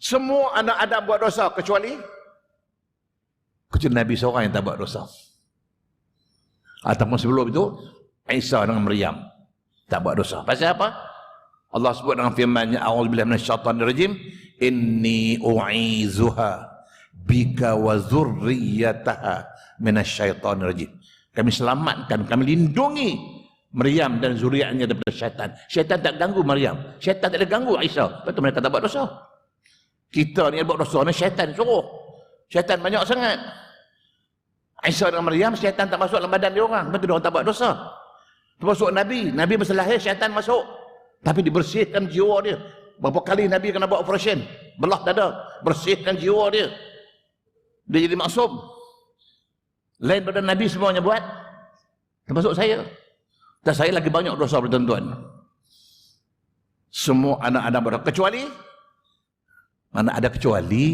Semua anak Adam buat dosa kecuali Nabi seorang yang tak buat dosa. Ataupun sebelum itu Isa dengan Maryam tak buat dosa. Pasal apa? Allah sebut dengan firman-Nya, a'udzubillahi minasyaitonirrajim, inni u'izuha bika wa dzurriyyataha minasyaitonirrajim. Kami selamatkan, kami lindungi Maryam dan zuriatnya daripada syaitan. Syaitan tak ganggu Maryam, syaitan tak ada ganggu Isa. Betul mereka tak buat dosa. Kita ni buat dosa ni syaitan suruh. Syaitan banyak sangat. Isa dengan Maryam, syaitan tak masuk dalam badan dia orang. Betul dia orang tak buat dosa. Termasuk Nabi. Nabi masa lahir syaitan masuk. Tapi dibersihkan jiwa dia. Berapa kali Nabi kena buat operation. Belah dada. Bersihkan jiwa dia. Dia jadi maksum. Lain pada Nabi semuanya buat. Termasuk saya. Dan saya lagi banyak dosa tuan-tuan. Semua anak-anak berdosa. Kecuali. Mana ada kecuali.